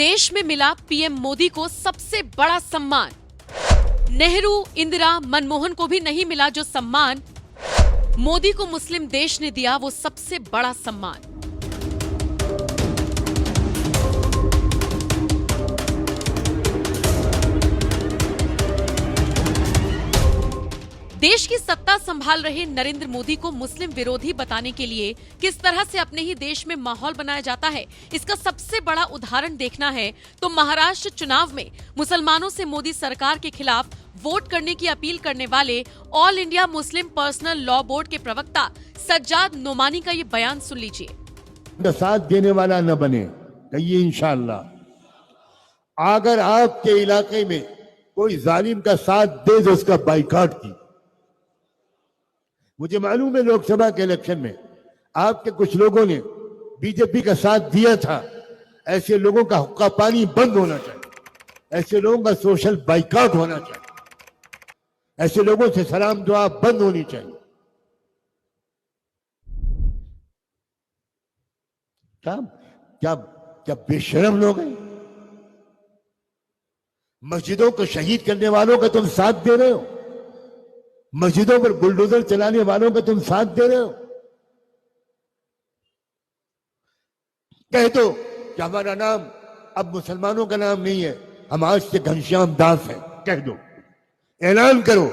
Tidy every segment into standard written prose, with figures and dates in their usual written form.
देश में मिला पीएम मोदी को सबसे बड़ा सम्मान। नेहरू, इंदिरा, मनमोहन को भी नहीं मिला जो सम्मान मोदी को मुस्लिम देश ने दिया, वो सबसे बड़ा सम्मान। देश की सत्ता संभाल रहे नरेंद्र मोदी को मुस्लिम विरोधी बताने के लिए किस तरह से अपने ही देश में माहौल बनाया जाता है, इसका सबसे बड़ा उदाहरण देखना है तो महाराष्ट्र चुनाव में मुसलमानों से मोदी सरकार के खिलाफ वोट करने की अपील करने वाले all India Muslim personal law board के प्रवक्ता सज्जाद नोमानी का ये बयान सुन लीजिए। साथ देने वाला न बने, कहिए इंशाअल्लाह। अगर आपके इलाके में कोई जालिम का साथ दे तो उसका बाइकआउट की। मुझे मालूम है लोकसभा के इलेक्शन में आपके कुछ लोगों ने बीजेपी का साथ दिया था। ऐसे लोगों का हुक्का पानी बंद होना चाहिए, ऐसे लोगों का सोशल बाइकआउट होना चाहिए, ऐसे लोगों से सलाम दुआ बंद होनी चाहिए। क्या क्या क्या बेशरम लोग हैं। मस्जिदों को शहीद करने वालों का तुम साथ दे रहे हो, मस्जिदों पर बुलडोजर चलाने वालों का तुम साथ दे रहे हो। कह दो कि हमारा नाम अब मुसलमानों का नाम नहीं है, हम आज से घनश्याम दास हैं, कह दो, ऐलान करो।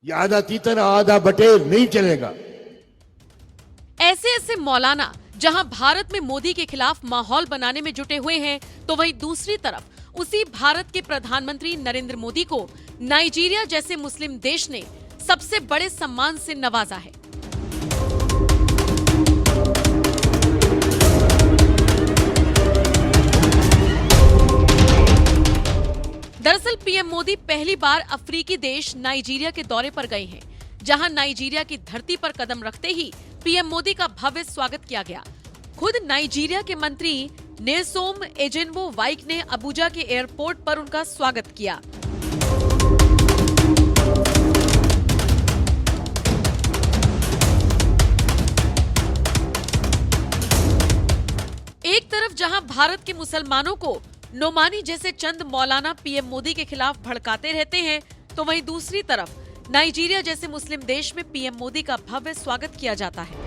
ये आधा तीतर आधा बटेर नहीं चलेगा। ऐसे ऐसे मौलाना जहां भारत में मोदी के खिलाफ माहौल बनाने में जुटे हुए हैं, तो वहीं दूसरी तरफ उसी भारत के प्रधानमंत्री नरेंद्र मोदी को नाइजीरिया जैसे मुस्लिम देश ने सबसे बड़े सम्मान से नवाजा है। दरअसल पीएम मोदी पहली बार अफ्रीकी देश नाइजीरिया के दौरे पर गए हैं, जहां नाइजीरिया की धरती पर कदम रखते ही पीएम मोदी का भव्य स्वागत किया गया। खुद नाइजीरिया के मंत्री नेसोम एजेनबो वाइक ने अबुजा के एयरपोर्ट पर उनका स्वागत किया। एक तरफ जहां भारत के मुसलमानों को नोमानी जैसे चंद मौलाना पीएम मोदी के खिलाफ भड़काते रहते हैं, तो वहीं दूसरी तरफ नाइजीरिया जैसे मुस्लिम देश में पीएम मोदी का भव्य स्वागत किया जाता है।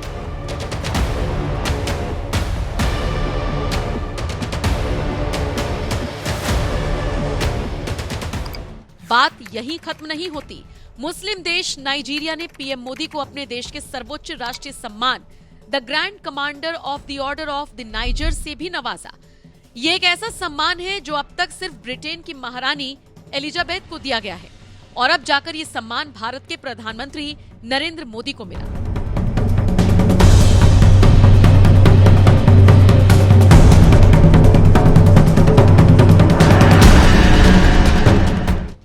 बात यहीं खत्म नहीं होती। मुस्लिम देश नाइजीरिया ने पीएम मोदी को अपने देश के सर्वोच्च राष्ट्रीय सम्मान the grand commander of the order of the niger से भी नवाजा। ये एक ऐसा सम्मान है जो अब तक सिर्फ ब्रिटेन की महारानी एलिजाबेथ को दिया गया है, और अब जाकर ये सम्मान भारत के प्रधानमंत्री नरेंद्र मोदी को मिला।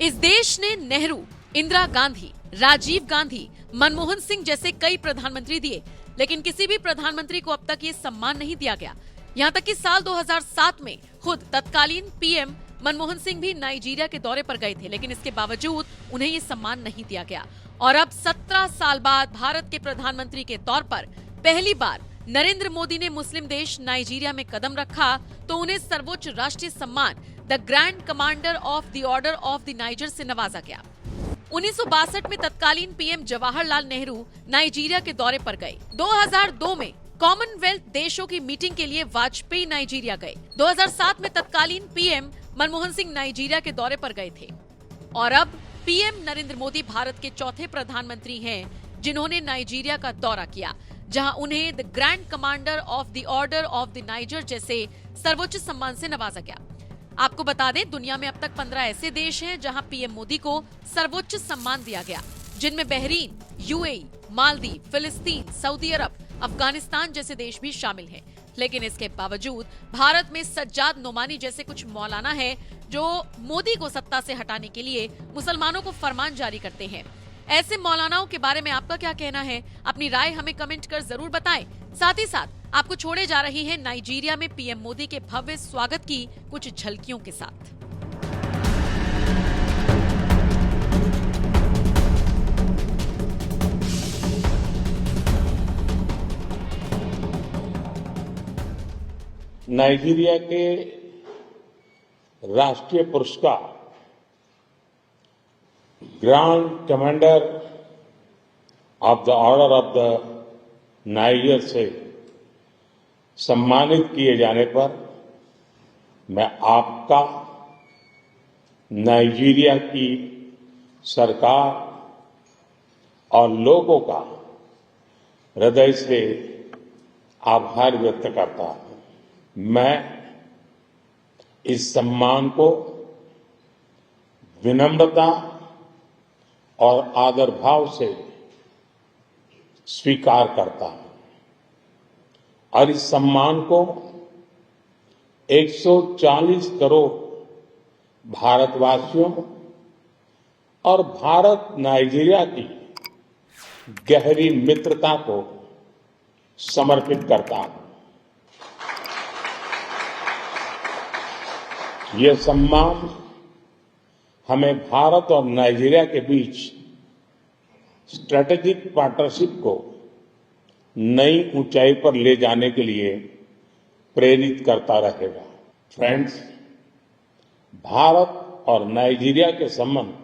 इस देश ने नेहरू, इंदिरा गांधी, राजीव गांधी, मनमोहन सिंह जैसे कई प्रधानमंत्री दिए, लेकिन किसी भी प्रधानमंत्री को अब तक ये सम्मान नहीं दिया गया। यहाँ तक कि साल 2007 में खुद तत्कालीन पीएम मनमोहन सिंह भी नाइजीरिया के दौरे पर गए थे, लेकिन इसके बावजूद उन्हें ये सम्मान नहीं दिया गया। और अब 17 साल बाद भारत के प्रधानमंत्री के तौर पर पहली बार नरेंद्र मोदी ने मुस्लिम देश नाइजीरिया में कदम रखा, तो उन्हें सर्वोच्च राष्ट्रीय सम्मान the grand commander of the order of the niger से नवाजा गया। 1962 में तत्कालीन पीएम जवाहरलाल नेहरू नाइजीरिया के दौरे पर गए। 2002 में कॉमनवेल्थ देशों की मीटिंग के लिए वाजपेयी नाइजीरिया गए। 2007 में तत्कालीन पीएम मनमोहन सिंह नाइजीरिया के दौरे पर गए थे, और अब पीएम नरेंद्र मोदी भारत के चौथे प्रधानमंत्री हैं जिन्होंने नाइजीरिया का दौरा किया, जहां उन्हें the grand commander of the order of the niger जैसे सर्वोच्च सम्मान से नवाजा गया। आपको बता दें, दुनिया में अब तक 15 ऐसे देश हैं जहां पीएम मोदी को सर्वोच्च सम्मान दिया गया, जिनमें बहरीन, यूएई, मालदीव, फिलिस्तीन, सऊदी अरब, अफगानिस्तान जैसे देश भी शामिल हैं। लेकिन इसके बावजूद भारत में सज्जाद नोमानी जैसे कुछ मौलाना हैं जो मोदी को सत्ता से हटाने के लिए मुसलमानों को फरमान जारी करते हैं। ऐसे मौलानाओं के बारे में आपका क्या कहना है? अपनी राय हमें कमेंट कर जरूर बताएं। साथ ही साथ आपको छोड़े जा रही है नाइजीरिया में पीएम मोदी के भव्य स्वागत की कुछ झलकियों के साथ। नाइजीरिया के राष्ट्रीय पुरस्कार grand commander of the order of the niger से सम्मानित किए जाने पर मैं आपका, नाइजीरिया की सरकार और लोगों का हृदय से आभार व्यक्त करता हूं। मैं इस सम्मान को विनम्रता और आदर भाव से स्वीकार करता हूं और इस सम्मान को 140 करोड़ भारतवासियों और भारत नाइजीरिया की गहरी मित्रता को समर्पित करता हूं। यह सम्मान हमें भारत और नाइजीरिया के बीच स्ट्रेटेजिक पार्टनरशिप को नई ऊंचाई पर ले जाने के लिए प्रेरित करता रहेगा। फ्रेंड्स, भारत और नाइजीरिया के संबंध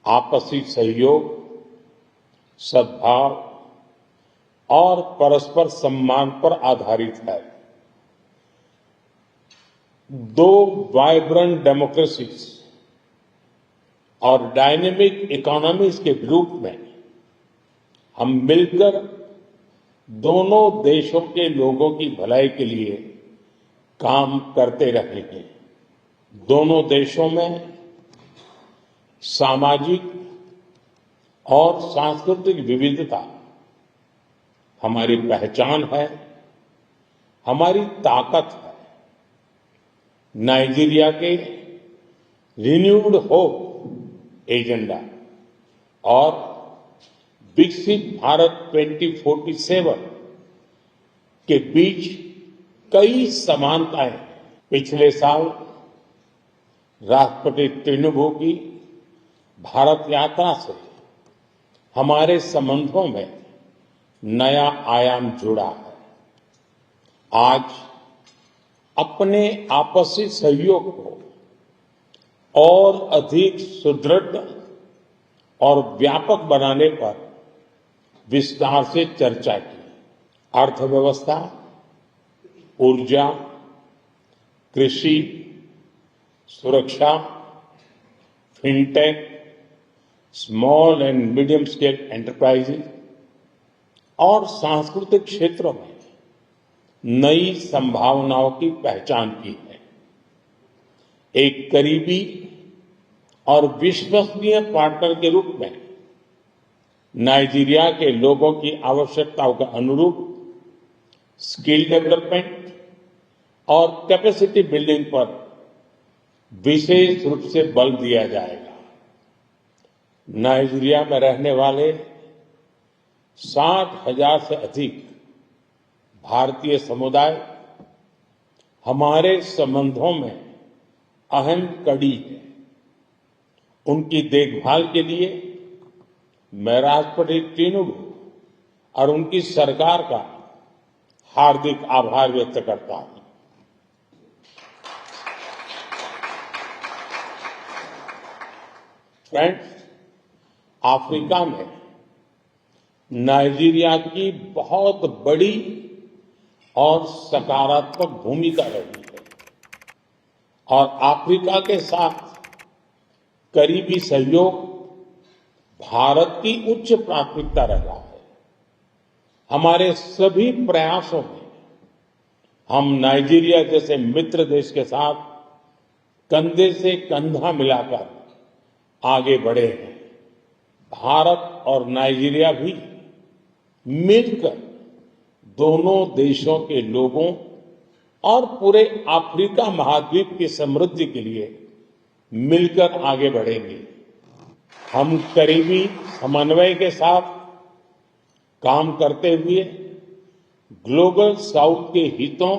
आपसी सहयोग, सद्भाव और परस्पर सम्मान पर आधारित है। दो वाइब्रेंट डेमोक्रेसीज और डायनेमिक इकोनॉमीज के रूप में हम मिलकर दोनों देशों के लोगों की भलाई के लिए काम करते रहे हैं। दोनों देशों में सामाजिक और सांस्कृतिक विविधता हमारी पहचान है, हमारी ताकत है। नाइजीरिया के रिन्यूड होप एजेंडा और विकसित भारत 2047 के बीच कई समानताएं पिछले साल राष्ट्रपति तिनुबू की भारत यात्रा से हमारे संबंधों में नया आयाम जुड़ा है। आज अपने आपसी सहयोग को और अधिक सुदृढ़ और व्यापक बनाने पर विस्तार से चर्चा की। अर्थव्यवस्था, ऊर्जा, कृषि, सुरक्षा, fintech, small and medium scale enterprises और सांस्कृतिक क्षेत्रों में नई संभावनाओं की पहचान की है। एक करीबी और विश्वसनीय पार्टनर के रूप में नाइजीरिया के लोगों की आवश्यकताओं के अनुरूप स्किल डेवलपमेंट और कैपेसिटी बिल्डिंग पर विशेष रूप से बल दिया जाएगा। नाइजीरिया में रहने वाले 60,000 से अधिक भारतीय समुदाय हमारे संबंधों में अहम कड़ी है। उनकी देखभाल के लिए मैं राष्ट्रपति तिनुबू और उनकी सरकार का हार्दिक आभार व्यक्त करता हूं। फ्रेंड्स, अफ्रीका में नाइजीरिया की बहुत बड़ी और सकारात्मक भूमिका रही है और अफ्रीका के साथ करीबी सहयोग भारत की उच्च प्राथमिकता रहा है। हमारे सभी प्रयासों में हम नाइजीरिया जैसे मित्र देश के साथ कंधे से कंधा मिलाकर आगे बढ़े हैं। भारत और नाइजीरिया भी मिलकर दोनों देशों के लोगों और पूरे अफ्रीका महाद्वीप की समृद्धि के लिए मिलकर आगे बढ़ेंगे। हम करीबी समन्वय के साथ काम करते हुए ग्लोबल साउथ के हितों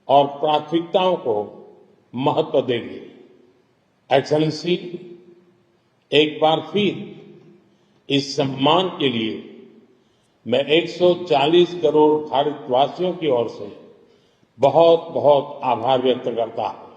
और प्राथमिकताओं को महत्व देंगे। एक्सेलेंसी, एक बार फिर इस सम्मान के लिए मैं 140 करोड़ भारतवासियों की ओर से बहुत बहुत आभार व्यक्त करता हूं।